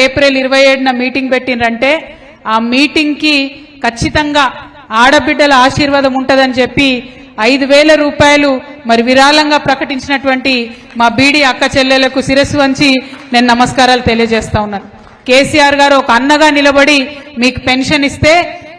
April 27న meeting పెట్టిండ్రంటే ఆ meeting కి ఖచ్చితంగా ఆడబిడ్డల ఆశీర్వాదం ఉంటదని చెప్పి 5,000 రూపాయలు మరి విరాళంగా ప్రకటించినటువంటి మా బీడీ అక్క చెల్లెలకు శిరస్సు వంచి నేను నమస్కారాలు తెలియజేస్తా ఉన్నాను. కేసీఆర్ గారు ఒక అన్నగా నిలబడి మీకు పెన్షన్ ఇస్తే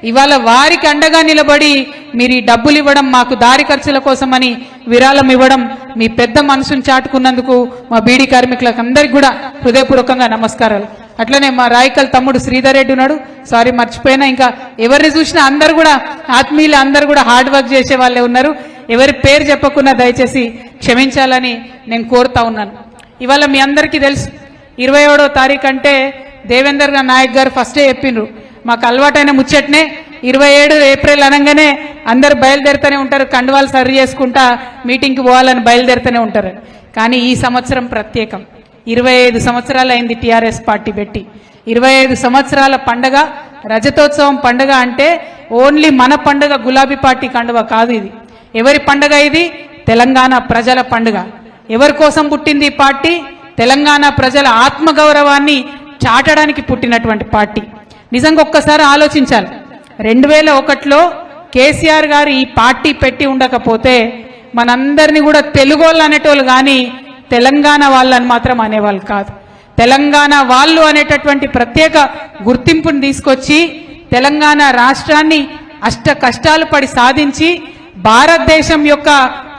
ఇవాళ వారికి అండగా నిలబడి మీరు ఈ డబ్బులు ఇవ్వడం, మాకు దారి ఖర్చుల కోసమని విరాళం ఇవ్వడం మీ పెద్ద మనసును చాటుకున్నందుకు మా బీడీ కార్మికులకు అందరికీ కూడా హృదయపూర్వకంగా నమస్కారాలు. అట్లనే మా రాయకల్ తమ్ముడు శ్రీధర్ రెడ్డి ఉన్నాడు, సారీ మర్చిపోయినా, ఇంకా ఎవరిని చూసినా అందరు కూడా ఆత్మీయులు, అందరు కూడా హార్డ్ వర్క్ చేసే వాళ్ళే ఉన్నారు. ఎవరి పేరు చెప్పకుండా దయచేసి క్షమించాలని నేను కోరుతా ఉన్నాను. ఇవాళ మీ అందరికీ తెలుసు 27వ తారీఖు అంటే దేవేందర్ నాయక్ గారు ఫస్టే చెప్పిండ్రు, మాకు అలవాటైన ముచ్చట్నే 27 ఏప్రిల్ అనగానే అందరు బయలుదేరుతూనే ఉంటారు, కండువాలు సరి చేసుకుంటా మీటింగ్కి పోవాలని బయలుదేరుతూనే ఉంటారు. కానీ ఈ సంవత్సరం ప్రత్యేకం. 25 సంవత్సరాలు అయింది టీఆర్ఎస్ పార్టీ పెట్టి. 25 సంవత్సరాల పండగ, రజతోత్సవం పండగ అంటే ఓన్లీ మన పండగ గులాబీ పార్టీ కండువ కాదు. ఇది ఎవరి పండగ? ఇది తెలంగాణ ప్రజల పండుగ. ఎవరి కోసం పుట్టింది ఈ పార్టీ? తెలంగాణ ప్రజల ఆత్మగౌరవాన్ని చాటడానికి పుట్టినటువంటి పార్టీ. నిజంగా ఒక్కసారి ఆలోచించాలి, 2001లో కేసీఆర్ గారు ఈ పార్టీ పెట్టి ఉండకపోతే మనందరినీ కూడా తెలుగోళ్ళు అనేటోళ్ళు కానీ తెలంగాణ వాళ్ళని మాత్రం అనేవాళ్ళు కాదు. తెలంగాణ వాళ్ళు అనేటటువంటి ప్రత్యేక గుర్తింపుని తీసుకొచ్చి తెలంగాణ రాష్ట్రాన్ని అష్ట కష్టాలు పడి సాధించి భారతదేశం యొక్క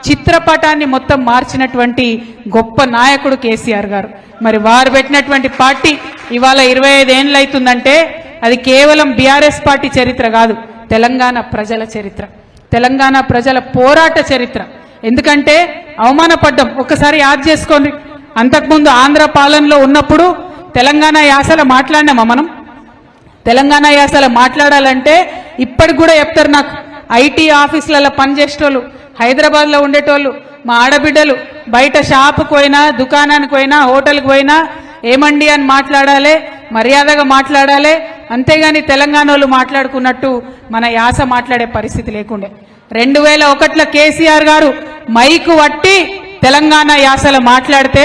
చిత్రపటాన్ని మొత్తం మార్చినటువంటి గొప్ప నాయకుడు కేసీఆర్ గారు. మరి వారు పెట్టినటువంటి పార్టీ ఇవాళ 25 ఏళ్ళు అవుతుందంటే అది కేవలం బీఆర్ఎస్ పార్టీ చరిత్ర కాదు, తెలంగాణ ప్రజల చరిత్ర, తెలంగాణ ప్రజల పోరాట చరిత్ర. ఎందుకంటే అవమానపడ్డం. ఒక్కసారి యాద్ చేసుకోండి, అంతకుముందు ఆంధ్ర పాలనలో ఉన్నప్పుడు తెలంగాణ యాసలో మాట్లాడినామా మనం? తెలంగాణ యాసలో మాట్లాడాలంటే ఇప్పటికి కూడా చెప్తారు నాకు, ఐటీ ఆఫీసులలో పనిచేసేటోళ్ళు, హైదరాబాద్లో ఉండేటోళ్ళు, మా ఆడబిడ్డలు బయట షాపుకు పోయినా, దుకాణానికి పోయినా, హోటల్కి పోయినా ఏమండి అని మాట్లాడాలి, మర్యాదగా మాట్లాడాలి. అంతేగాని తెలంగాణ వాళ్ళు మాట్లాడుకున్నట్టు మన యాస మాట్లాడే పరిస్థితి లేకుండే. 2001లో కేసీఆర్ గారు మైకు వట్టి తెలంగాణ యాసలో మాట్లాడితే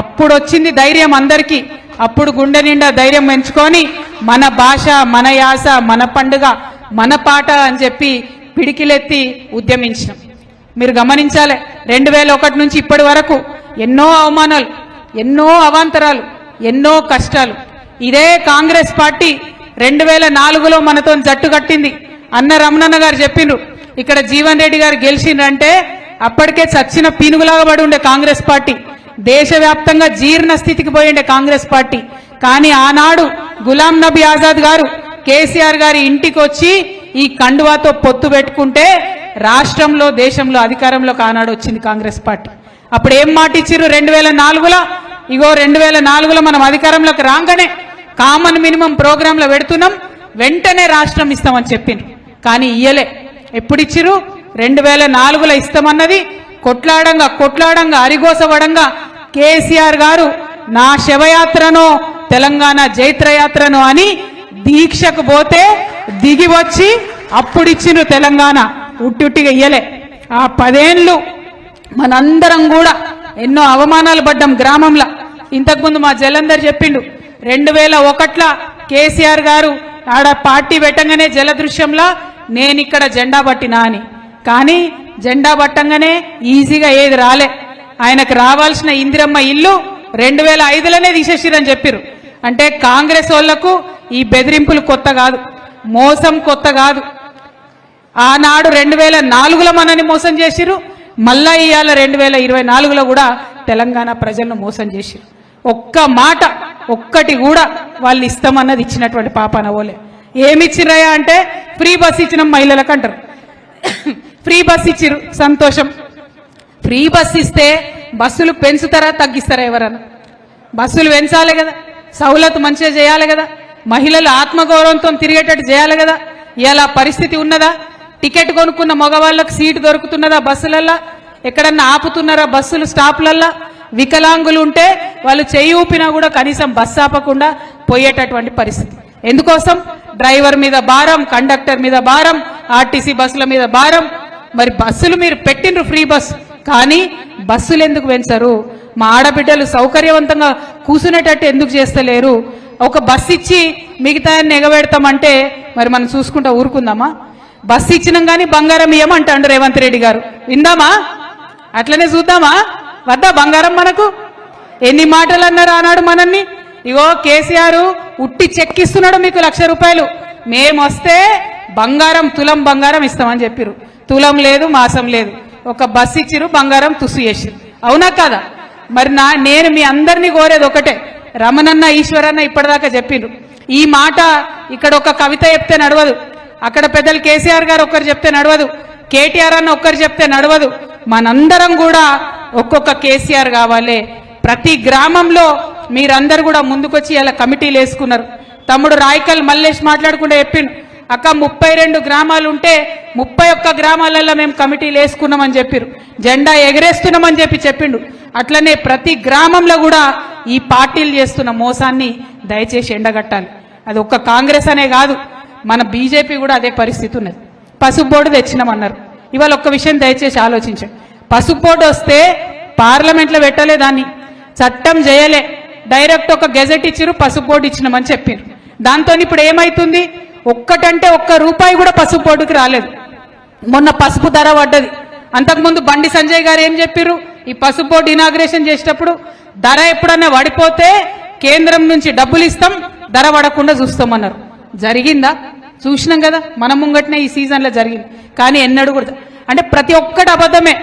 అప్పుడు వచ్చింది ధైర్యం అందరికీ. అప్పుడు గుండె నిండా ధైర్యం పెంచుకొని మన భాష, మన యాస, మన పండుగ, మన పాట అని చెప్పి పిడికిలెత్తి ఉద్యమించినాం. మీరు గమనించాలి, 2001 నుంచి ఇప్పటి వరకు ఎన్నో అవమానాలు, ఎన్నో అవాంతరాలు, ఎన్నో కష్టాలు. ఇదే కాంగ్రెస్ పార్టీ 2004లో మనతో జట్టు కట్టింది. అన్న రమణన్న గారు చెప్పిండ్రు, ఇక్కడ జీవన్ రెడ్డి గారు గెలిచిండ్రంటే అప్పటికే చచ్చిన పీనుగులాగా పడి ఉండే కాంగ్రెస్ పార్టీ, దేశవ్యాప్తంగా జీర్ణ స్థితికి పోయిండే కాంగ్రెస్ పార్టీ. కానీ ఆనాడు గులాం నబీ ఆజాద్ గారు కేసీఆర్ గారి ఇంటికి వచ్చి ఈ కండువాతో పొత్తు పెట్టుకుంటే రాష్ట్రంలో, దేశంలో అధికారంలోకి ఆనాడు వచ్చింది కాంగ్రెస్ పార్టీ. అప్పుడు ఏం మాట ఇచ్చిర్రు 2004లో? ఇగో 2004లో మనం అధికారంలోకి రాగానే కామన్ మినిమం ప్రోగ్రాంలో పెడుతున్నాం, వెంటనే రాష్ట్రం ఇస్తామని చెప్పిండ్రు. కానీ ఇయ్యలే. ఎప్పుడు ఇచ్చిర్రు? 2004లో ఇస్తామన్నది కొట్లాడంగా అరిగోసవడంగా కేసీఆర్ గారు నా శవయాత్రనో తెలంగాణ జైత్రయాత్రనో అని దీక్షకు పోతే దిగి వచ్చి అప్పుడు ఇచ్చిండ్రు తెలంగాణ. ఉట్టిగా ఇయ్యలే. ఆ 10 ఏళ్ళు మనందరం కూడా ఎన్నో అవమానాలు పడ్డాం గ్రామంలో. ఇంతకుముందు మా జలందర్ చెప్పిండు, 2001లో కేసీఆర్ గారు ఆడ పార్టీ పెట్టంగానే జలదృశ్యంలో నేను ఇక్కడ జెండా పట్టినా అని. కానీ జెండా పట్టంగానే ఈజీగా ఏది రాలే. ఆయనకు రావాల్సిన ఇందిరమ్మ ఇల్లు 2005లోనే తీసేసిరని చెప్పిరు. అంటే కాంగ్రెస్ వాళ్లకు ఈ బెదిరింపులు కొత్త కాదు, మోసం కొత్త కాదు. ఆనాడు 2004లో మనని మోసం చేసిరు, మళ్ళా ఇవాళ 2024లో కూడా తెలంగాణ ప్రజలను మోసం చేసిరు. ఒక్క మాట ఒక్కటి కూడా వాళ్ళు ఇస్తామన్నది ఇచ్చినటువంటి పాపాన ఓలే. ఏమిచ్చిరయా అంటే ఫ్రీ బస్ ఇచ్చినాం మహిళలకు అంటారు. ఫ్రీ బస్ ఇచ్చిరు, సంతోషం. ఫ్రీ బస్ ఇస్తే బస్సులు పెంచుతారా తగ్గిస్తారా? ఎవరన్నా బస్సులు పెంచాలి కదా, సౌలత్ మంచిగా చేయాలి కదా, మహిళలు ఆత్మగౌరవంతో తిరిగేటట్టు చేయాలి కదా. ఇలా పరిస్థితి ఉన్నదా? టికెట్ కొనుక్కున్న మగవాళ్ళకు సీటు దొరుకుతున్నదా బస్సులల్లా? ఎక్కడన్నా ఆపుతున్నారా బస్సులు స్టాప్లల్లా? వికలాంగులు ఉంటే వాళ్ళు చెయ్యి ఊపినా కూడా కనీసం బస్సు ఆపకుండా పోయేటటువంటి పరిస్థితి. ఎందుకోసం? డ్రైవర్ మీద భారం, కండక్టర్ మీద భారం, ఆర్టీసీ బస్సుల మీద భారం. మరి బస్సులు మీరు పెట్టిండ్రు ఫ్రీ బస్సు, కానీ బస్సులు ఎందుకు పెంచరు? మా ఆడబిడ్డలు సౌకర్యవంతంగా కూర్చునేటట్టు ఎందుకు చేస్తలేరు? ఒక బస్సు ఇచ్చి మిగతా ఎగబెడతామంటే మరి మనం చూసుకుంటా ఊరుకుందామా? బస్సు ఇచ్చినాం కానీ బంగారం ఇయ్యమంటాడు రేవంత్ రెడ్డి గారు. విందామా? అట్లనే చూద్దామా? వద్దా బంగారం మనకు? ఎన్ని మాటలు అన్నారు ఆనాడు మనల్ని. ఇగో కేసీఆర్ ఉట్టి చెక్కిస్తున్నాడు మీకు 1,00,000 రూపాయలు, మేము వస్తే బంగారం తులం బంగారం ఇస్తామని చెప్పారు. తులం లేదు, మాసం లేదు, ఒక బస్సు ఇచ్చిరు, బంగారం తుస్సు చేసిరు. అవునా కదా? మరి నేను మీ అందరినీ కోరేది ఒకటే, రమణన్న ఈశ్వరన్న ఇప్పటిదాకా చెప్పిండ్రు ఈ మాట. ఇక్కడ ఒక కవిత చెప్తే నడవదు, అక్కడ పెద్దలు కేసీఆర్ గారు ఒక్కరు చెప్తే నడవదు, కేటీఆర్ అన్న ఒక్కరు చెప్తే నడవదు. మనందరం కూడా ఒక్కొక్క కేసీఆర్ కావాలి. ప్రతి గ్రామంలో మీరందరూ కూడా ముందుకొచ్చి ఇలా కమిటీలు వేసుకున్నారు. తమ్ముడు రాయకల్ మల్లేష్ మాట్లాడుకుంటే చెప్పిండు, అక్క 32 గ్రామాలు ఉంటే 31 గ్రామాలలో మేము కమిటీలు వేసుకున్నామని చెప్పారు, జెండా ఎగరేస్తున్నామని చెప్పిండు. అట్లనే ప్రతి గ్రామంలో కూడా ఈ పార్టీలు చేస్తున్న మోసాన్ని దయచేసి ఎండగట్టాలి. అది ఒక్క కాంగ్రెస్ అనే కాదు, మన బీజేపీ కూడా అదే పరిస్థితి ఉన్నది. పసుపు బోర్డు తెచ్చినామన్నారు. ఇవాళ ఒక్క విషయం దయచేసి ఆలోచించండి. పసుపు బోర్డు వస్తే పార్లమెంట్లో పెట్టలే, దాన్ని చట్టం చేయలే, డైరెక్ట్ ఒక గెజెట్ ఇచ్చిరు, పసుపు బోర్డు ఇచ్చినామని చెప్పారు. దాంతో ఇప్పుడు ఏమైతుంది? ఒక్కటంటే ₹1 కూడా పసుపు బోర్డుకి రాలేదు. మొన్న పసుపు ధర పడ్డది. అంతకుముందు బండి సంజయ్ గారు ఏం చెప్పారు? ఈ పసుపు బోర్డు ఇనాగ్రేషన్ చేసేటప్పుడు ధర ఎప్పుడన్నా పడిపోతే కేంద్రం నుంచి డబ్బులు ఇస్తాం, ధర పడకుండా చూస్తామన్నారు. జరిగిందా? చూసినాం కదా, మన ముంగట్నే ఈ సీజన్లో జరిగింది. కానీ ఎన్నడూ కూడా అంటే ప్రతి ఒక్కటి అబద్ధమే.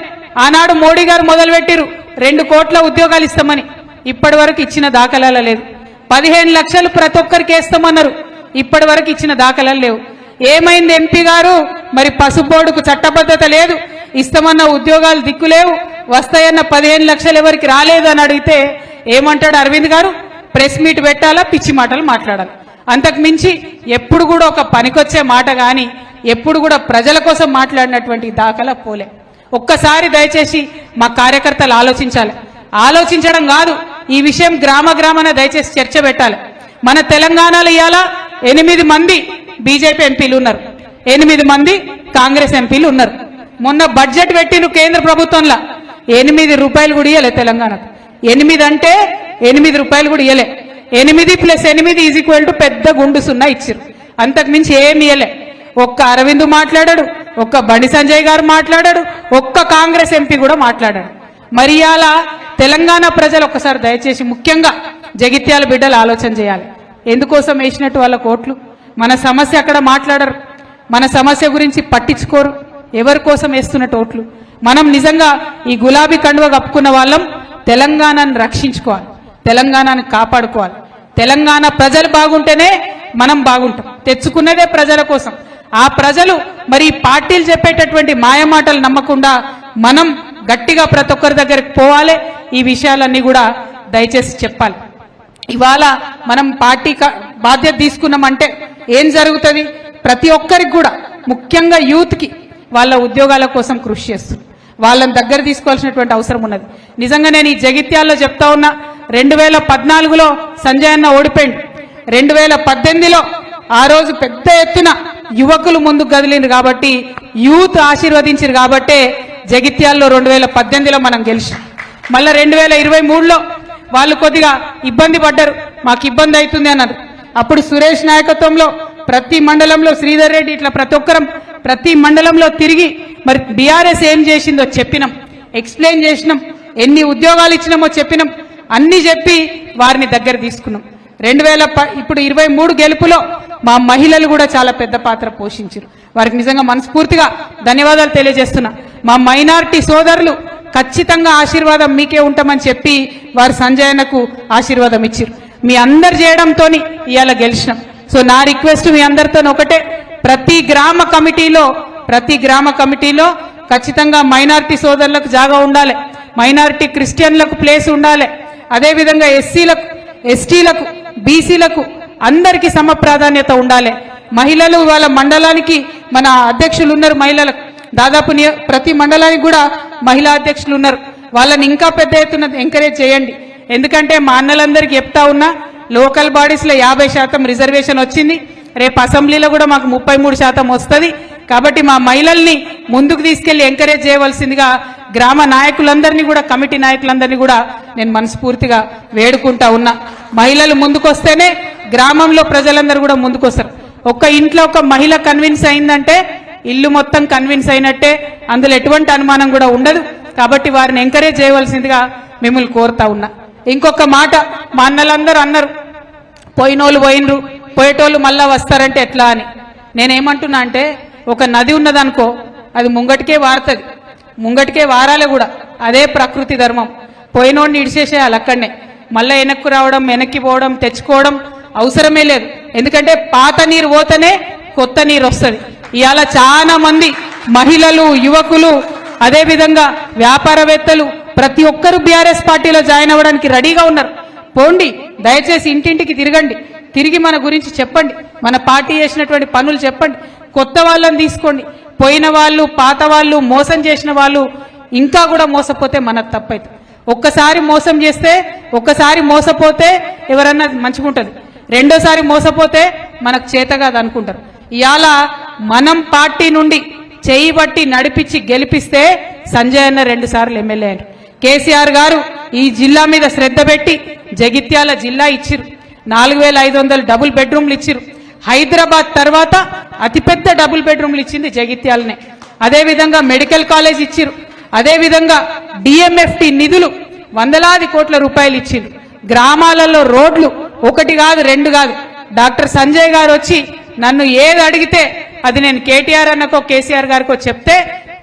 ఆనాడు మోడీ గారు మొదలుపెట్టిరు 2 కోట్ల ఉద్యోగాలు ఇస్తామని, ఇప్పటి వరకు ఇచ్చిన దాఖలాలు లేదు. 15 లక్షలు ప్రతి ఒక్కరికి వేస్తామన్నారు, ఇప్పటి వరకు ఇచ్చిన దాఖలాలు లేవు. ఏమైంది ఎంపీ గారు? మరి పసుపు బోర్డుకు చట్టబద్ధత లేదు, ఇస్తామన్న ఉద్యోగాలు దిక్కులేవు, వస్తాయన్న 15 లక్షలు ఎవరికి రాలేదు అని అడిగితే ఏమంటాడు అరవింద్ గారు? ప్రెస్ మీట్ పెట్టాలా, పిచ్చి మాటలు మాట్లాడాలి. అంతకు మించి ఎప్పుడు కూడా ఒక పనికొచ్చే మాట కానీ ఎప్పుడు కూడా ప్రజల కోసం మాట్లాడినటువంటి దాఖలా పోలే. ఒక్కసారి దయచేసి మా కార్యకర్తలు ఆలోచించాలి. ఆలోచించడం కాదు, ఈ విషయం గ్రామాన దయచేసి చర్చ పెట్టాలి. మన తెలంగాణలో ఇవాళ 8 మంది బీజేపీ ఎంపీలు ఉన్నారు, 8 మంది కాంగ్రెస్ ఎంపీలు ఉన్నారు. మొన్న బడ్జెట్ పెట్టిన కేంద్ర ప్రభుత్వంలో ₹8 కూడా ఇవ్వలే తెలంగాణకు. 8 అంటే ₹8 కూడా ఇవ్వలే. 8 + 8 పెద్ద గుండు సున్నా ఇచ్చారు. అంతకు మించి ఏమి ఇవ్వలే. ఒక్క అరవింద్ మాట్లాడాడు, ఒక్క బండి సంజయ్ గారు మాట్లాడాడు, ఒక్క కాంగ్రెస్ ఎంపీ కూడా మాట్లాడాడు. మరి ఇవాళ తెలంగాణ ప్రజలు ఒక్కసారి దయచేసి ముఖ్యంగా జగిత్యాల బిడ్డలు ఆలోచన చేయాలి. ఎందుకోసం వేసినట్టు వాళ్ళ ఓట్లు? మన సమస్య అక్కడ మాట్లాడరు, మన సమస్య గురించి పట్టించుకోరు. ఎవరి కోసం వేస్తున్నట్టు ఓట్లు? మనం నిజంగా ఈ గులాబీ కండువ కప్పుకున్న వాళ్ళం తెలంగాణను రక్షించుకోవాలి, తెలంగాణను కాపాడుకోవాలి. తెలంగాణ ప్రజలు బాగుంటేనే మనం బాగుంటాం. తెచ్చుకున్నదే ప్రజల కోసం. ఆ ప్రజలు మరి పార్టీలు చెప్పేటటువంటి మాయమాటలు నమ్మకుండా మనం గట్టిగా ప్రతి ఒక్కరి దగ్గరికి పోవాలి. ఈ విషయాలన్నీ కూడా దయచేసి చెప్పాలి. ఇవాళ మనం పార్టీ బాధ్యత తీసుకున్నామంటే ఏం జరుగుతుంది? ప్రతి ఒక్కరికి కూడా ముఖ్యంగా యూత్కి వాళ్ళ ఉద్యోగాల కోసం కృషి చేస్తుంది. వాళ్ళని దగ్గర తీసుకోవాల్సినటువంటి అవసరం ఉన్నది. నిజంగా నేను ఈ జగిత్యాల్లో చెప్తా ఉన్నా, 2014లో సంజయ్ అన్న ఓడిపోయింది. 2018లో ఆ రోజు పెద్ద ఎత్తున యువకులు ముందుకు కదిలింది కాబట్టి, యూత్ ఆశీర్వదించారు కాబట్టే జగిత్యాల్లో 2018లో మనం గెలిచాం. మళ్ళీ 2023లో వాళ్ళు కొద్దిగా ఇబ్బంది పడ్డారు, మాకు ఇబ్బంది అవుతుంది అన్నారు. అప్పుడు సురేష్ నాయకత్వంలో ప్రతి మండలంలో శ్రీధర్ రెడ్డి ఇట్లా ప్రతి ఒక్కరం ప్రతి మండలంలో తిరిగి మరి బీఆర్ఎస్ ఏం చేసిందో చెప్పినాం, ఎక్స్ప్లెయిన్ చేసినాం, ఎన్ని ఉద్యోగాలు ఇచ్చినామో చెప్పినాం, అన్ని చెప్పి వారిని దగ్గర తీసుకున్నాం. ఇప్పుడు 23 గెలుపులో మా మహిళలు కూడా చాలా పెద్ద పాత్ర పోషించారు. వారికి నిజంగా మనస్ఫూర్తిగా ధన్యవాదాలు తెలియజేస్తున్నా. మా మైనారిటీ సోదరులు ఖచ్చితంగా ఆశీర్వాదం మీకే ఉంటామని చెప్పి వారు సంజయ్ అన్నకు ఆశీర్వాదం ఇచ్చారు. మీ అందరు చేయడంతో ఇవాళ గెలిచినాం. సో నా రిక్వెస్ట్ మీ అందరితో ఒకటే, ప్రతి గ్రామ కమిటీలో ఖచ్చితంగా మైనారిటీ సోదరులకు జాగా ఉండాలి, మైనారిటీ క్రిస్టియన్లకు ప్లేస్ ఉండాలి, అదేవిధంగా ఎస్సీలకు, ఎస్టీలకు, బీసీలకు అందరికీ సమ ప్రాధాన్యత ఉండాలి. మహిళలు వాళ్ళ మండలానికి మన అధ్యక్షులు ఉన్నారు, మహిళలకు దాదాపు ప్రతి మండలానికి కూడా మహిళా అధ్యక్షులు ఉన్నారు. వాళ్ళని ఇంకా పెద్ద ఎత్తున ఎంకరేజ్ చేయండి. ఎందుకంటే మా అన్నలందరికీ చెప్తా ఉన్నా, లోకల్ బాడీస్లో 50% రిజర్వేషన్ వచ్చింది. రేపు అసెంబ్లీలో కూడా మాకు 33% వస్తుంది. కాబట్టి మా మహిళల్ని ముందుకు తీసుకెళ్లి ఎంకరేజ్ చేయవలసిందిగా గ్రామ నాయకులందరినీ కూడా కమిటీ నాయకులందరినీ కూడా నేను మనస్ఫూర్తిగా వేడుకుంటా ఉన్నా. మహిళలు ముందుకొస్తేనే గ్రామంలో ప్రజలందరూ కూడా ముందుకొస్తారు. ఒక్క ఇంట్లో ఒక మహిళ కన్విన్స్ అయిందంటే ఇల్లు మొత్తం కన్విన్స్ అయినట్టే, అందులో ఎటువంటి అనుమానం కూడా ఉండదు. కాబట్టి వారిని ఎంకరేజ్ చేయవలసిందిగా మిమ్మల్ని కోరుతా ఉన్నా. ఇంకొక మాట మా అన్నలందరూ అన్నారు, పోయినోళ్ళు పోయినరు, పోయేటోళ్ళు మళ్ళా వస్తారంటే ఎట్లా అని. నేనేమంటున్నా అంటే ఒక నది ఉన్నదనుకో, అది ముంగటికే వారుతుంది, ముంగటికే వారాలే కూడా. అదే ప్రకృతి ధర్మం. పోయినోడిని ఇడిచేసేయాలి అక్కడనే. మళ్ళీ వెనక్కి రావడం, వెనక్కి పోవడం, తెచ్చుకోవడం అవసరమే లేదు. ఎందుకంటే పాత నీరు పోతేనే కొత్త నీరు వస్తుంది. ఇవాళ చాలా మంది మహిళలు, యువకులు, అదేవిధంగా వ్యాపారవేత్తలు ప్రతి ఒక్కరు బీఆర్ఎస్ పార్టీలో జాయిన్ అవ్వడానికి రెడీగా ఉన్నారు. పోండి, దయచేసి ఇంటింటికి తిరగండి, తిరిగి మన గురించి చెప్పండి, మన పార్టీ చేసినటువంటి పనులు చెప్పండి. కొత్త వాళ్ళని తీసుకోండి. పోయిన వాళ్ళు, పాత వాళ్ళు, మోసం చేసిన వాళ్ళు ఇంకా కూడా మోసపోతే మనకు తప్పైతే. ఒక్కసారి మోసం చేస్తే, ఒక్కసారి మోసపోతే ఎవరన్నా మంచిగుంటుంది, రెండోసారి మోసపోతే మనకు చేత కాదు అనుకుంటారు. ఇవాళ మనం పార్టీ నుండి చేయి బట్టి నడిపించి గెలిపిస్తే సంజయ్ అన్న 2 సార్లు ఎమ్మెల్యే అయ్యారు. కేసీఆర్ గారు ఈ జిల్లా మీద శ్రద్ధ పెట్టి జగిత్యాల జిల్లా ఇచ్చిరు, 4500 డబుల్ బెడ్రూమ్లు ఇచ్చిరు. హైదరాబాద్ తర్వాత అతిపెద్ద డబుల్ బెడ్రూమ్లు ఇచ్చింది జగిత్యాలనే. అదేవిధంగా మెడికల్ కాలేజ్ ఇచ్చిరు. అదేవిధంగా డిఎంఎఫ్టి నిధులు వందలాది కోట్ల రూపాయలు ఇచ్చింది. గ్రామాలలో రోడ్లు 1 కాదు 2 కాదు. డాక్టర్ సంజయ్ గారు వచ్చి నన్ను ఏది అడిగితే అది నేను కేటీఆర్ అన్నకో కేసీఆర్ గారికో చెప్తే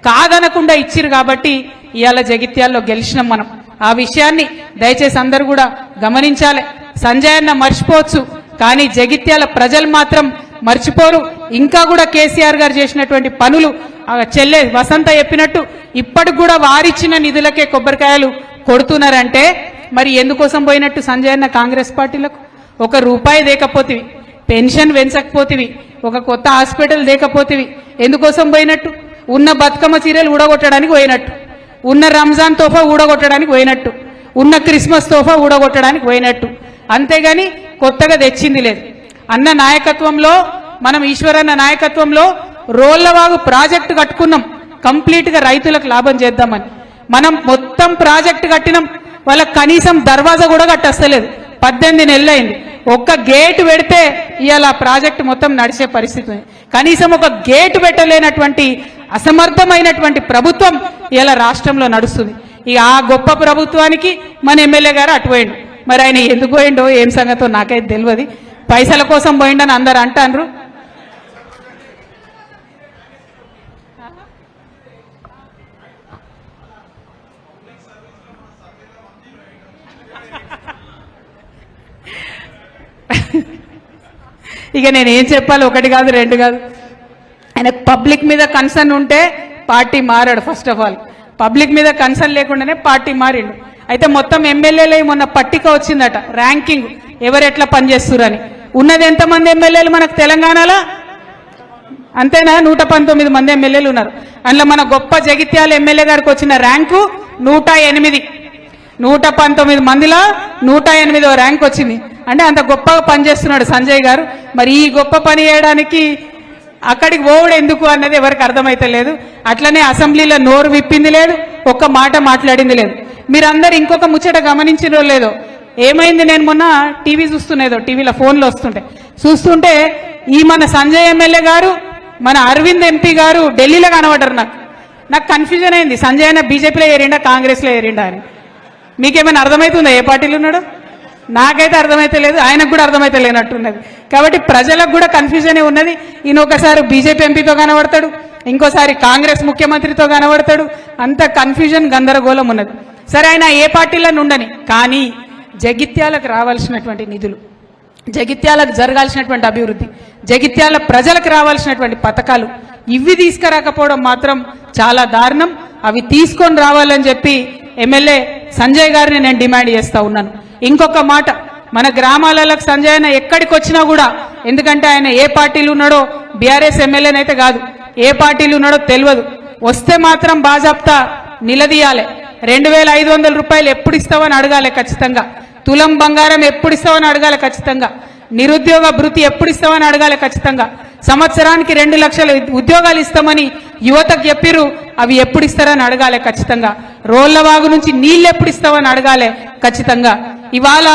కాదనకుండా ఇచ్చిరు. కాబట్టి ఇవాళ జగిత్యాల్లో గెలిచినాం మనం. ఆ విషయాన్ని దయచేసి అందరూ కూడా గమనించాలి. సంజయ్ అన్న మర్చిపోవచ్చు, కానీ జగిత్యాల ప్రజలు మాత్రం మర్చిపోరు. ఇంకా కూడా కేసీఆర్ గారు చేసినటువంటి పనులు చెల్లె వసంత చెప్పినట్టు ఇప్పటికి కూడా వారిచ్చిన నిధులకే కొబ్బరికాయలు కొడుతున్నారంటే మరి ఎందుకోసం పోయినట్టు సంజయ్ అన్న కాంగ్రెస్ పార్టీలకు? 1 రూపాయి దేకపోతివి, పెన్షన్ పెంచకపోతివి, ఒక కొత్త హాస్పిటల్ దేకపోతివి, ఎందుకోసం పోయినట్టు? ఉన్న బతుకమ్మ చీరలు ఊడగొట్టడానికి పోయినట్టు, ఉన్న రంజాన్ తోఫా ఊడగొట్టడానికి పోయినట్టు, ఉన్న క్రిస్మస్ తోఫా ఊడగొట్టడానికి పోయినట్టు. అంతేగాని కొత్తగా తెచ్చింది లేదు. అన్న నాయకత్వంలో, మనం ఈశ్వరన్న నాయకత్వంలో రోళ్లవాగు ప్రాజెక్టు కట్టుకున్నాం, కంప్లీట్ గా రైతులకు లాభం చేద్దామని. మనం మొత్తం ప్రాజెక్టు కట్టినాం, వాళ్ళకి కనీసం దర్వాజా కూడా కట్టస్తలేదు. 18 నెలలు అయింది. ఒక్క గేటు పెడితే ఇవాళ ప్రాజెక్టు మొత్తం నడిచే పరిస్థితి ఉంది. కనీసం ఒక గేటు పెట్టలేనటువంటి అసమర్థమైనటువంటి ప్రభుత్వం ఇలా రాష్ట్రంలో నడుస్తుంది. ఇక ఆ గొప్ప ప్రభుత్వానికి మన ఎమ్మెల్యే గారు అటుపోయిండు. మరి ఆయన ఎందుకు పోయిండో ఏం సంగతో నాకైతే తెలియదు. పైసల కోసం పోయిండని అందరు అంటారు. ఇక నేను ఏం చెప్పాలి, 1 కాదు 2 కాదు. ఆయన పబ్లిక్ మీద కన్సర్న్ ఉంటే పార్టీ మారాడు. ఫస్ట్ ఆఫ్ ఆల్ పబ్లిక్ మీద కన్సర్న్ లేకుండానే పార్టీ మారిండు. అయితే మొత్తం ఎమ్మెల్యేలు మొన్న పట్టిక వచ్చిందట, ర్యాంకింగ్ ఎవరు ఎట్లా పనిచేస్తురని. ఉన్నది ఎంతమంది ఎమ్మెల్యేలు మనకు తెలంగాణలో? అంతేనా? 119 మంది ఎమ్మెల్యేలు ఉన్నారు. అందులో మన గొప్ప జగిత్యాల ఎమ్మెల్యే గారికి వచ్చిన ర్యాంకు 108. 119 మందిలో 108వ ర్యాంక్ వచ్చింది. అంటే అంత గొప్పగా పనిచేస్తున్నాడు సంజయ్ గారు. మరి ఈ గొప్ప పని చేయడానికి అక్కడికి పోవడం ఎందుకు అన్నది ఎవరికి అర్థమైతే లేదు. అట్లనే అసెంబ్లీలో నోరు విప్పింది లేదు, ఒక్క మాట మాట్లాడింది లేదు. మీరందరూ ఇంకొక ముచ్చట గమనించినో లేదో, ఏమైంది? నేను మొన్న టీవీ చూస్తున్నేదో, టీవీలో ఫోన్లో చూస్తుంటే ఈ మన సంజయ్ ఎమ్మెల్యే గారు, మన అరవింద్ ఎంపీ గారు ఢిల్లీలో కనబడ్డారు. నాకు కన్ఫ్యూజన్ అయింది, సంజయ్ అన్న బీజేపీలో ఏరిండా కాంగ్రెస్లో ఏరిండా అని. మీకేమైనా అర్థమవుతుందా ఏ పార్టీలో ఉన్నాడు? నాకైతే అర్థమైతే లేదు, ఆయనకు కూడా అర్థమైతే లేనట్టున్నది. కాబట్టి ప్రజలకు కూడా కన్ఫ్యూజనే ఉన్నది. ఈయన ఒకసారి బీజేపీ ఎంపీతో కనబడతాడు, ఇంకోసారి కాంగ్రెస్ ముఖ్యమంత్రితో కనబడతాడు. అంత కన్ఫ్యూజన్ గందరగోళం ఉన్నది. సరే, ఆయన ఏ పార్టీలో ఉండని, కానీ జగిత్యాలకు రావాల్సినటువంటి నిధులు, జగిత్యాలకు జరగాల్సినటువంటి అభివృద్ధి, జగిత్యాల ప్రజలకు రావాల్సినటువంటి పథకాలు ఇవి తీసుకురాకపోవడం మాత్రం చాలా దారుణం. అవి తీసుకొని రావాలని చెప్పి ఎమ్మెల్యే సంజయ్ గారిని నేను డిమాండ్ చేస్తా ఉన్నాను. ఇంకొక మాట, మన గ్రామాలకు సంజయ్ అన్న ఎక్కడికి వచ్చినా కూడా, ఎందుకంటే ఆయన ఏ పార్టీలు ఉన్నాడో, బీఆర్ఎస్ ఎమ్మెల్యేనైతే కాదు, ఏ పార్టీలు ఉన్నాడో తెలియదు. వస్తే మాత్రం బాజాప్తా నిలదీయాలి. 2500 రూపాయలు ఎప్పుడు ఇస్తావని అడగాలి ఖచ్చితంగా. తులం బంగారం ఎప్పుడు ఇస్తావని అడగాలి ఖచ్చితంగా. నిరుద్యోగ భృతి ఎప్పుడు ఇస్తావని అడగాలి ఖచ్చితంగా. సంవత్సరానికి 2 లక్షల ఉద్యోగాలు ఇస్తామని యువతకు చెప్పిరు. అవి ఎప్పుడు ఇస్తారని అడగాలి ఖచ్చితంగా. రోళ్లవాగు నుంచి నీళ్ళు ఎప్పుడు ఇస్తామని అడగాలి ఖచ్చితంగా. ఇవాళ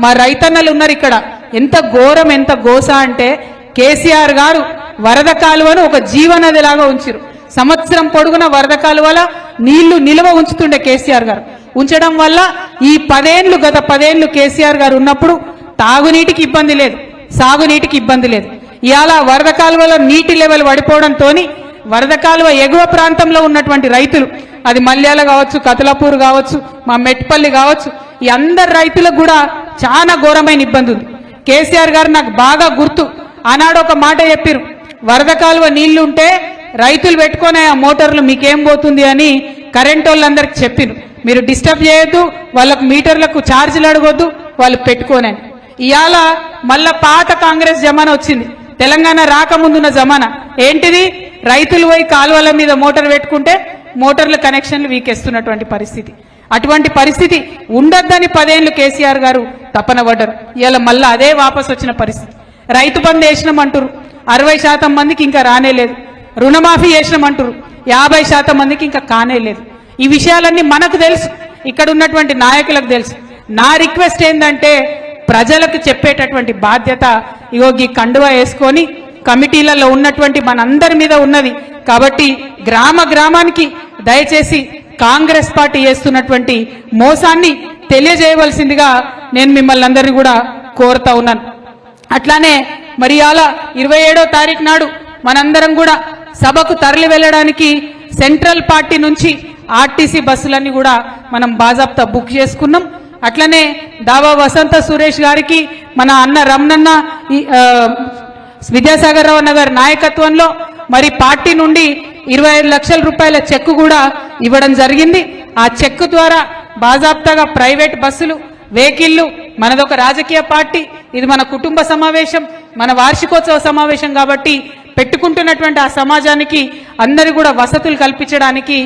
మా రైతన్నలు ఉన్నారు ఇక్కడ. ఎంత ఘోరం, ఎంత గోస అంటే కేసీఆర్ గారు వరద కాలువను ఒక జీవనదిలాగా ఉంచారు. సంవత్సరం పొడుగున వరద కాలువల నీళ్లు నిల్వ ఉంచుతుండే కేసీఆర్ గారు. ఉంచడం వల్ల ఈ గత 10 ఏళ్లు కేసీఆర్ గారు ఉన్నప్పుడు తాగునీటికి ఇబ్బంది లేదు, సాగునీటికి ఇబ్బంది లేదు. ఇవాళ వరద కాలువలో నీటి లెవెల్ పడిపోవడంతో వరద కాలువ ఎగువ ప్రాంతంలో ఉన్నటువంటి రైతులు, అది మల్యాల కావచ్చు, కతలాపూర్ కావచ్చు, మా మెట్పల్లి కావచ్చు, ఈ అందరు రైతులకు కూడా చాలా ఘోరమైన ఇబ్బంది ఉంది. కేసీఆర్ గారు నాకు బాగా గుర్తు, ఆనాడు ఒక మాట చెప్పారు, వరద కాలువ నీళ్లుంటే రైతులు పెట్టుకునే ఆ మోటార్లు మీకేం పోతుంది అని కరెంట్ వాళ్ళందరికి చెప్పిరు. మీరు డిస్టర్బ్ చేయొద్దు, వాళ్ళకు మీటర్లకు ఛార్జీలు అడగొద్దు, వాళ్ళు పెట్టుకోనని. ఇవాళ మళ్ళా పాత కాంగ్రెస్ జమానా వచ్చింది, తెలంగాణ రాకముందున్న జమానా. ఏంటిది? రైతులు పోయి కాలువల మీద మోటార్ పెట్టుకుంటే మోటార్ల కనెక్షన్లు వీకేస్తున్నటువంటి పరిస్థితి. అటువంటి పరిస్థితి ఉండొద్దని 10 ఏళ్లు కేసీఆర్ గారు తపన పడ్డారు. ఇవాళ మళ్ళీ అదే వాపసు వచ్చిన పరిస్థితి. రైతు బంధు వేసినామంటారు, 60% మందికి ఇంకా రానేలేదు. రుణమాఫీ చేసినామంటారు, 50% మందికి ఇంకా కానేలేదు. ఈ విషయాలన్నీ మనకు తెలుసు, ఇక్కడ ఉన్నటువంటి నాయకులకు తెలుసు. నా రిక్వెస్ట్ ఏంటంటే ప్రజలకు చెప్పేటటువంటి బాధ్యత ఇగో ఈ కండువా వేసుకొని కమిటీలలో ఉన్నటువంటి మనందరి మీద ఉన్నది. కాబట్టి గ్రామానికి దయచేసి కాంగ్రెస్ పార్టీ చేస్తున్నటువంటి మోసాన్ని తెలియజేయవలసిందిగా నేను మిమ్మల్ని అందరినీ కూడా కోరుతా ఉన్నాను. అట్లానే మరి అలా 27వ తారీఖు నాడు మనందరం కూడా సభకు తరలి వెళ్ళడానికి సెంట్రల్ పార్టీ నుంచి ఆర్టీసీ బస్సులన్నీ కూడా మనం బాజాప్తా బుక్ చేసుకున్నాం. అట్లనే దావా వసంత సురేష్ గారికి మన అన్న రమణన్న విద్యాసాగర్ రావు గారి నాయకత్వంలో మరి పార్టీ నుండి 25 లక్షల రూపాయల చెక్కు కూడా ఇవ్వడం జరిగింది. ఆ చెక్కు ద్వారా బాజాప్తాగా ప్రైవేట్ బస్సులు, వెహికల్లు, మనదొక రాజకీయ పార్టీ, ఇది మన కుటుంబ సమావేశం, మన వార్షికోత్సవ సమావేశం కాబట్టి పెట్టుకుంటున్నటువంటి ఆ సమాజానికి అందరూ కూడా వసతులు కల్పించడానికి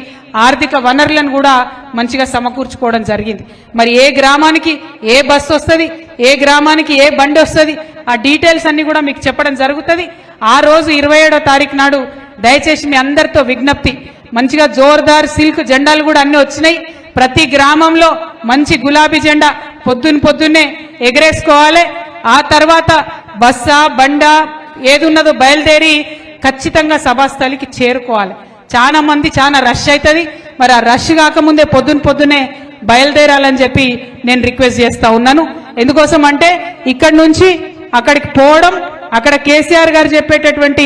ఆర్థిక వనరులను కూడా మంచిగా సమకూర్చుకోవడం జరిగింది. మరి ఏ గ్రామానికి ఏ బస్సు వస్తుంది, ఏ గ్రామానికి ఏ బండి వస్తుంది, ఆ డీటెయిల్స్ అన్ని కూడా మీకు చెప్పడం జరుగుతుంది. ఆ రోజు 27వ తారీఖు నాడు దయచేసి మీ అందరితో విజ్ఞప్తి, మంచిగా జోర్దార్ సిల్క్ జెండాలు కూడా అన్ని వచ్చినాయి. ప్రతి గ్రామంలో మంచి గులాబీ జెండా పొద్దున్నే ఎగరేసుకోవాలి. ఆ తర్వాత బస్సా బండా ఏది ఉన్నదో బయలుదేరి ఖచ్చితంగా సభాస్థలికి చేరుకోవాలి. చాలా మంది చాలా రష్ అవుతుంది. మరి ఆ రష్ కాకముందే పొద్దున్నే బయలుదేరాలని చెప్పి నేను రిక్వెస్ట్ చేస్తా ఉన్నాను. ఎందుకోసం అంటే ఇక్కడి నుంచి అక్కడికి పోవడం, అక్కడ కేసీఆర్ గారు చెప్పేటటువంటి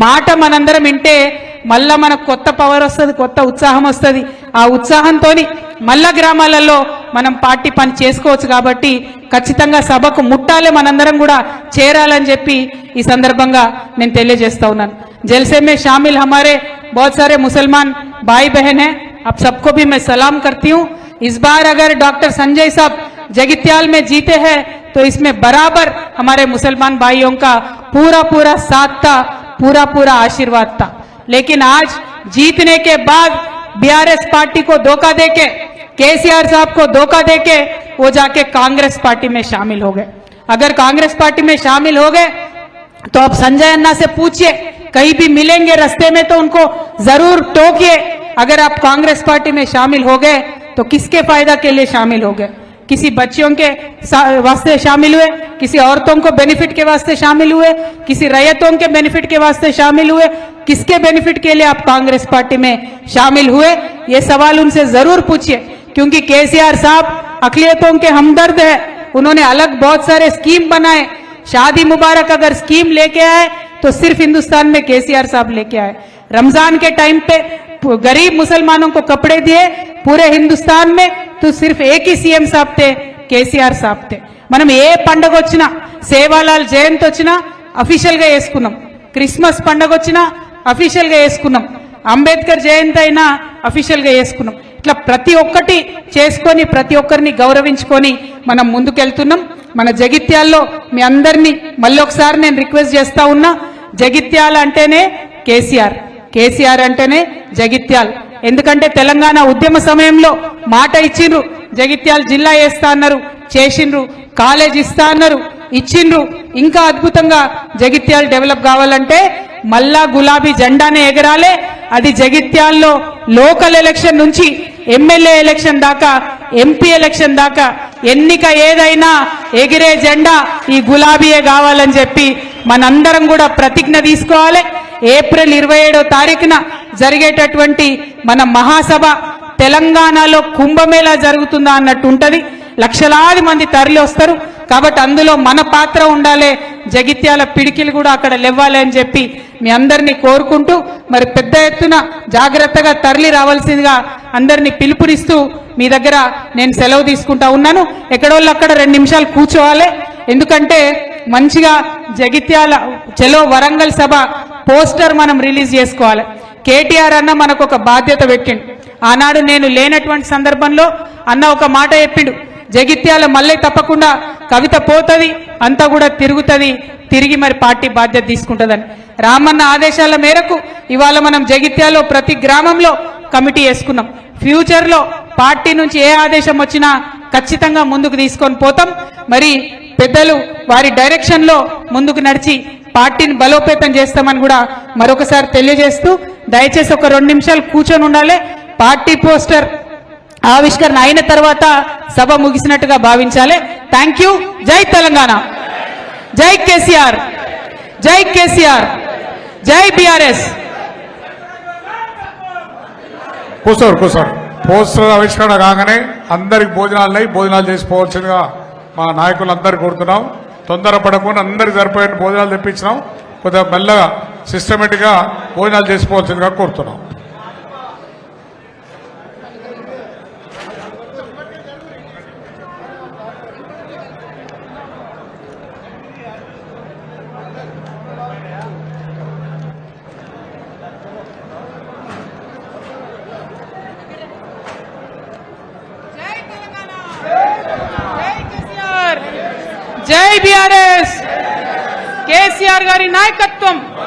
మాట మనందరం వింటే మళ్ళా మనకు కొత్త పవర్ వస్తుంది, కొత్త ఉత్సాహం వస్తుంది. ఆ ఉత్సాహంతో మళ్ళా గ్రామాలలో మనం పార్టీ పని చేసుకోవచ్చు. కాబట్టి ఖచ్చితంగా సభకు ముట్టాలే, మనందరం కూడా చేరాలని చెప్పి ఈ సందర్భంగా నేను తెలియజేస్తా ఉన్నాను. जलसे में शामिल हमारे बहुत सारे मुसलमान भाई बहन हैं, आप सबको भी मैं सलाम करती हूँ. इस बार अगर डॉक्टर संजय साहब जगित्याल में जीते हैं तो इसमें बराबर हमारे मुसलमान भाइयों का पूरा साथ था, पूरा आशीर्वाद था. लेकिन आज जीतने के बाद बीआरएस पार्टी को धोखा देके, केसीआर साहब को धोखा देके वो जाके कांग्रेस पार्टी में शामिल हो गए. अगर कांग्रेस पार्टी में शामिल हो गए तो अब संजय अन्ना से पूछिए, कहीं भी मिलेंगे रास्ते में तो उनको जरूर टोकिए. अगर आप कांग्रेस पार्टी में शामिल हो गए तो किसके फायदा के लिए शामिल हो गए? किसी बच्चियों के वास्ते शामिल हुए, किसी औरतों को बेनिफिट के वास्ते शामिल हुए, किसी रैयतों के बेनिफिट के वास्ते शामिल हुए? किसके बेनिफिट के लिए आप कांग्रेस पार्टी में शामिल हुए? ये सवाल उनसे जरूर पूछिए, क्योंकि केसीआर साहब अकलियतों के हमदर्द है. उन्होंने अलग बहुत सारे स्कीम बनाए. शादी मुबारक अगर स्कीम लेके आए तो सिर्फ हिंदुस्तान में केसीआर साहब लेके आए. रमजान के टाइम पे गरीब मुसलमानों को कपड़े दिए पूरे हिंदुस्तान में, तो सिर्फ एक ही सीएम साहब थे, केसीआर साहब थे. మనం ఏ పండగ వచ్చినా, సేవాలాల్ జయంతి వచ్చినా అఫీషియల్ గా చేసుకున్నాం, క్రిస్మస్ పండగ వచ్చినా అఫీషియల్ గా చేసుకున్నాం, అంబేద్కర్ జయంతి అయినా అఫీషియల్ గా చేసుకున్నాం. ఇట్లా ప్రతి ఒక్కటి చేసుకొని ప్రతి ఒక్కరిని గౌరవించుకొని మనం ముందుకెళ్తున్నాం. మన జగిత్యాల్లో మీ అందరినీ మళ్ళీ ఒకసారి నేను రిక్వెస్ట్ చేస్తా ఉన్నా, జగిత్యాల అంటేనే కేసీఆర్, కేసీఆర్ అంటేనే జగిత్యాల్. ఎందుకంటే తెలంగాణ ఉద్యమ సమయంలో మాట ఇచ్చిండ్రు, జగిత్యాల జిల్లా వేస్తా అన్నారు, చేసిండ్రు, కాలేజ్ ఇస్తా అన్నారు, ఇచ్చిండ్రు. ఇంకా అద్భుతంగా జగిత్యాల డెవలప్ కావాలంటే మళ్ళా గులాబీ జెండానే ఎగరాలే. అది జగిత్యాల్లో లోకల్ ఎలక్షన్ నుంచి ఎమ్మెల్యే ఎలక్షన్ దాకా, ఎంపీ ఎలక్షన్ దాకా ఎన్నిక ఏదైనా ఎగిరే జెండా ఈ గులాబీయే కావాలని చెప్పి మనందరం కూడా ప్రతిజ్ఞ తీసుకోవాలి. ఏప్రిల్ 27వ తారీఖున జరిగేటటువంటి మన మహాసభ తెలంగాణలో కుంభమేళా జరుగుతుందా అన్నట్టు ఉంటది. లక్షలాది మంది తరలి వస్తారు. కాబట్టి అందులో మన పాత్ర ఉండాలి. జగిత్యాల పిడికిలు కూడా అక్కడ లేవాలి అని చెప్పి మీ అందరినీ కోరుకుంటూ మరి పెద్ద ఎత్తున జాగ్రత్తగా తరలి రావాల్సిందిగా అందరినీ పిలుపునిస్తూ మీ దగ్గర నేను సెలవు తీసుకుంటా ఉన్నాను. ఎక్కడోళ్ళు అక్కడ 2 నిమిషాలు కూర్చోవాలి. ఎందుకంటే మంచిగా జగిత్యాల చలో వరంగల్ సభ పోస్టర్ మనం రిలీజ్ చేసుకోవాలి. కేటీఆర్ అన్న మనకు ఒక బాధ్యత పెట్టిండు. ఆనాడు నేను లేనటువంటి సందర్భంలో అన్న ఒక మాట చెప్పిండు, జగిత్యాల మళ్ళీ తప్పకుండా కవిత పోతుంది, అంతా కూడా తిరుగుతుంది, తిరిగి మరి పార్టీ బాధ్యత తీసుకుంటుందని. రామన్న ఆదేశాల మేరకు ఇవాళ మనం జగిత్యాలలో ప్రతి గ్రామంలో కమిటీ వేసుకున్నాం. ఫ్యూచర్లో పార్టీ నుంచి ఏ ఆదేశం వచ్చినా ఖచ్చితంగా ముందుకు తీసుకొని పోతాం. మరి పెద్దలు వారి డైరెక్షన్లో ముందుకు నడిచి పార్టీని బలోపేతం చేస్తామని కూడా మరొకసారి తెలియజేస్తూ దయచేసి ఒక 2 నిమిషాలు కూర్చొని ఉండాలి. పార్టీ పోస్టర్ ఆవిష్కరణ అయిన తర్వాత సభ ముగిసినట్టుగా భావించాలి. Thank you. జై తెలంగాణ, జై కేసీఆర్, జై కేసీఆర్, జై బీఆర్ఎస్. కూర్చోరు పోస్టర్ ఆవిష్కరణ కాగానే అందరికి భోజనాలు చేసిపోవాల్సిందిగా మా నాయకులందరూ కోరుతున్నాం. తొందరపడకుండా అందరికి సరిపోయిన భోజనాలు తెప్పించినాం. కొద్దిగా మెల్లగా సిస్టమేటిక్గా భోజనాలు చేసిపోవాల్సిందిగా కోరుతున్నాం. జై బీఆర్ఎస్, కేసీఆర్ గారి నాయకత్వం.